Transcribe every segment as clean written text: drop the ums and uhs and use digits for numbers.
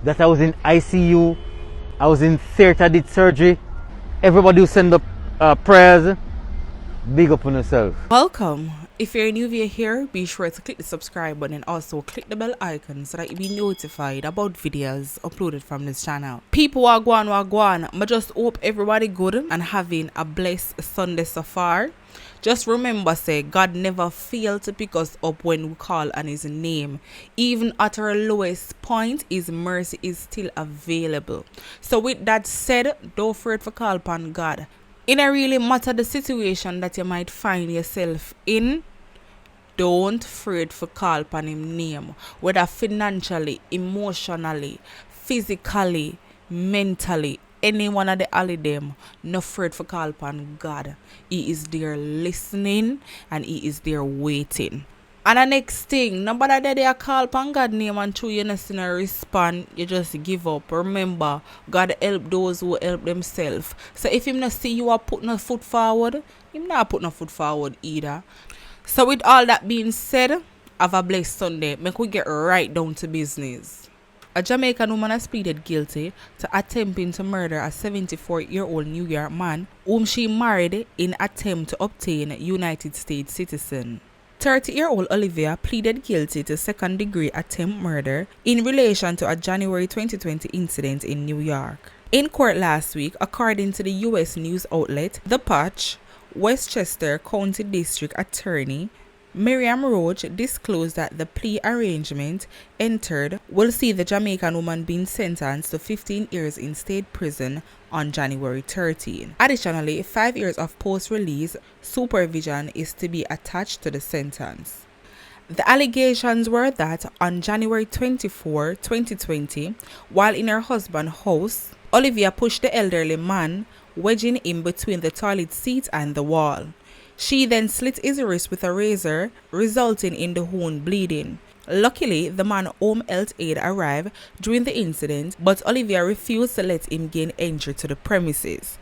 that I was in ICU, I was in theater, did surgery. Everybody who send up prayers, big up on yourself. Welcome. If you're new via here, be sure to click the subscribe button and also click the bell icon so that you'll be notified about videos uploaded from this channel. People wagwan. I just hope everybody good and having a blessed Sunday so far. Just remember, say, God never failed to pick us up when we call on his name. Even at our lowest point, his mercy is still available. So with that said, don't afraid for call upon God. It don't really matter the situation that you might find yourself in, don't afraid for call upon him name. Whether financially, emotionally, physically, mentally, any one of the all of them, no afraid for call upon God. He is there listening and he is there waiting. And the next thing, nobody that they call upon God name and through you not respond, you just give up. Remember, God help those who help themselves. So if him not see you are putting a foot forward, him not putting a foot forward either. So with all that being said, have a blessed Sunday. Make we get right down to business. A Jamaican woman has pleaded guilty to attempting to murder a 74-year-old New York man whom she married in attempt to obtain United States citizen. 30-year-old Olivia pleaded guilty to second-degree attempt murder in relation to a January 2020 incident in New York. In court last week, according to the U.S. news outlet The Patch, Westchester County District Attorney Miriam Roach disclosed that the plea arrangement entered will see the Jamaican woman being sentenced to 15 years in state prison on January 13. Additionally, 5 years of post-release supervision is to be attached to the sentence. The allegations were that on January 24, 2020, while in her husband's house, Olivia pushed the elderly man, wedging him between the toilet seat and the wall. She then slit his wrist with a razor, resulting in the wound bleeding. Luckily, the man's home health aide arrived during the incident, but Olivia refused to let him gain entry to the premises.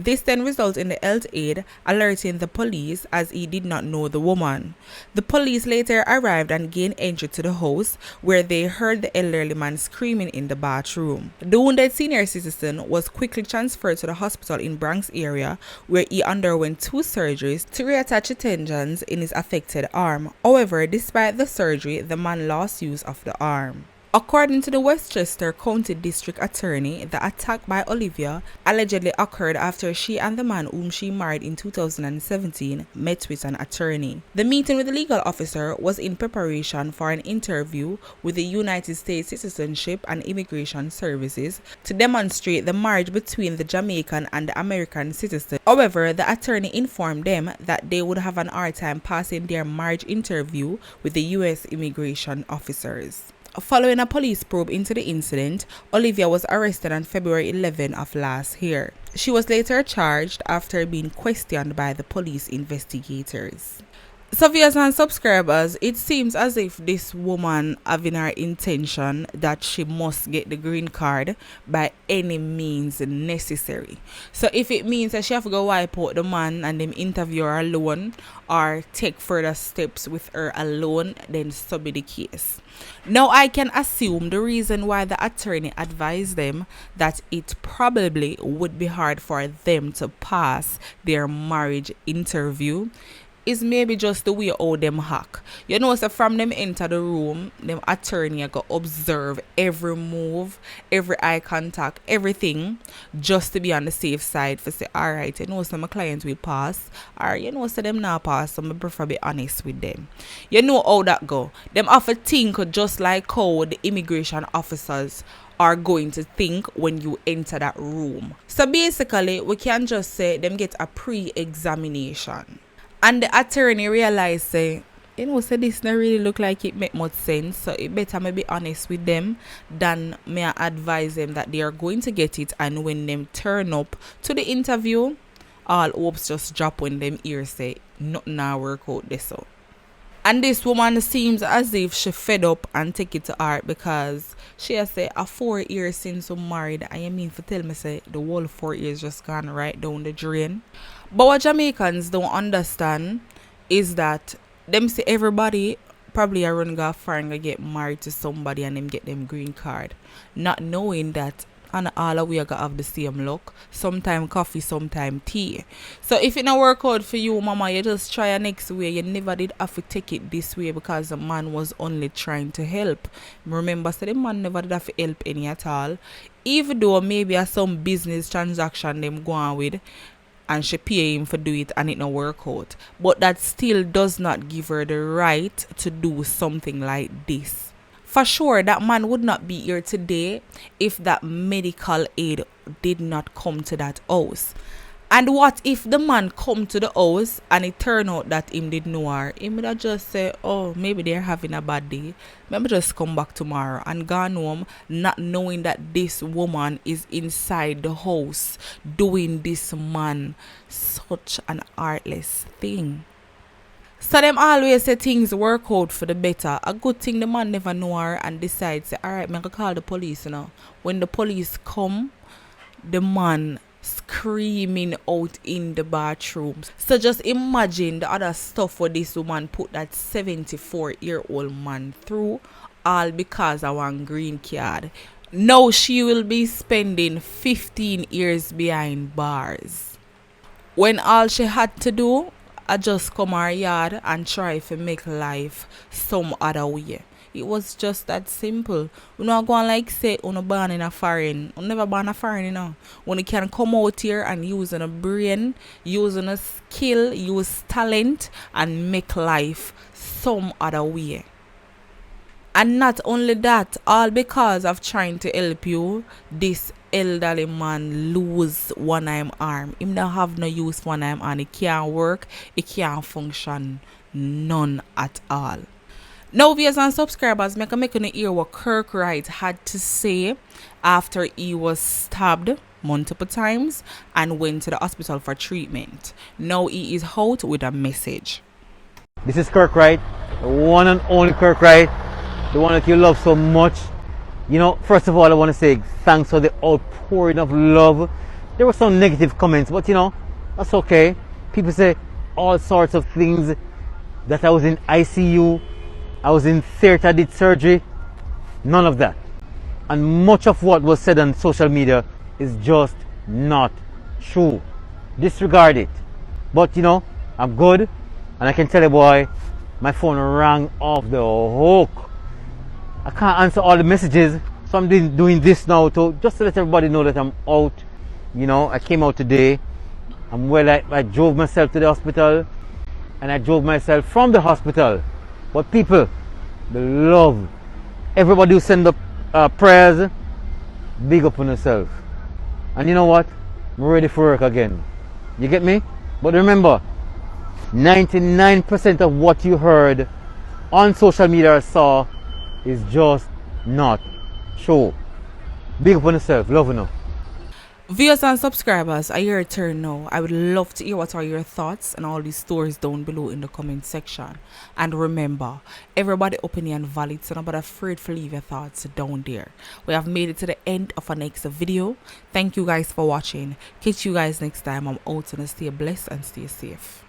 This then resulted in the health aide alerting the police as he did not know the woman. The police later arrived and gained entry to the house where they heard the elderly man screaming in the bathroom. The wounded senior citizen was quickly transferred to the hospital in Bronx area where he underwent 2 surgeries to reattach tendons in his affected arm. However, despite the surgery, the man lost use of the arm. According to the Westchester County District Attorney, the attack by Olivia allegedly occurred after she and the man whom she married in 2017 met with an attorney. The meeting with the legal officer was in preparation for an interview with the United States Citizenship and Immigration Services to demonstrate the marriage between the Jamaican and the American citizen. However, the attorney informed them that they would have an hard time passing their marriage interview with the U.S. immigration officers. Following a police probe into the incident, Olivia was arrested on February 11 of last year. She was later charged after being questioned by the police investigators. So viewers and subscribers, it seems as if this woman having her intention that she must get the green card by any means necessary. So if it means that she have to go wipe out the man and them interview her alone or take further steps with her alone, then so be the case. Now I can assume the reason why the attorney advised them that it probably would be hard for them to pass their marriage interview is maybe just the way how them hack. You know, so from them enter the room, them attorney go observe every move, every eye contact, everything, just to be on the safe side for say, alright, you know, so my client will pass, or you know, so them not pass, so I prefer be honest with them. You know how that go. Them have to think just like how the immigration officers are going to think when you enter that room. So basically, we can just say them get a pre-examination. And the attorney realized, say, you know, so this not really look like it make much sense. So it better me be honest with them than me advise them that they are going to get it. And when them turn up to the interview, all hopes just drop when them ears say, nothing now work out this out. And this woman seems as if she fed up and take it to heart because she has said a 4 years since we married. And you mean for tell me say the whole 4 years just gone right down the drain. But what Jamaicans don't understand is that them see everybody probably a run go foreign and get married to somebody and them get them green card, not knowing that and all of we are gonna have the same look. Sometime coffee, sometime tea. So if it not work out for you, mama, you just try a next way. You never did have to take it this way because the man was only trying to help. Remember, so the man never did have to help any at all. Even though maybe a some business transaction them go on with and she pay him for do it and it not work out. But that still does not give her the right to do something like this. For sure, that man would not be here today if that medical aid did not come to that house. And what if the man come to the house and it turn out that him did know her? Him would have just say, oh, maybe they're having a bad day. Maybe just come back tomorrow and gone home, not knowing that this woman is inside the house doing this man such an heartless thing. So them always say things work out for the better. A good thing the man never know her and decides, alright, I'm gonna call the police now. When the police come, the man screaming out in the bathroom. So just imagine the other stuff what this woman put that 74-year-old man through, all because of one green card. Now she will be spending 15 years behind bars. When all she had to do I just come our yard and try to make life some other way. It was just that simple. We not go and like say on born in a foreign. We never born a foreign, you know. When you can come out here and using a brain, using a skill, use talent and make life some other way. And not only that, all because of trying to help you, this elderly man lose one arm. Him don't have no use one arm and it can't work, it can't function, none at all. Now viewers and subscribers, make you hear what Kirk Wright had to say after he was stabbed multiple times and went to the hospital for treatment. Now he is out with a message. This is Kirk Wright, the one and only Kirk Wright, the one that you love so much. You know, first of all, I want to say thanks for the outpouring of love. There were some negative comments, but you know, that's okay. People say all sorts of things, that I was in ICU, I was in theater, did surgery. None of that. And much of what was said on social media is just not true. Disregard it. But you know, I'm good, and I can tell you, boy, my phone rang off the hook. I can't answer all the messages, so I'm doing this now just to let everybody know that I'm out. You know, I came out today. I'm well. I drove myself to the hospital, and I drove myself from the hospital. But people, the love, everybody who send up prayers, big up on yourself. And you know what? I'm ready for work again. You get me? But remember, 99% of what you heard on social media or saw is just not true. Big up on yourself. Love you now. Viewers and subscribers, are your turn now. I would love to hear what are your thoughts and all these stories down below in the comment section. And remember, everybody's opinion valid, so nobody afraid to leave your thoughts down there. We have made it to the end of our next video. Thank you guys for watching. Catch you guys next time. I'm out, and stay blessed and stay safe.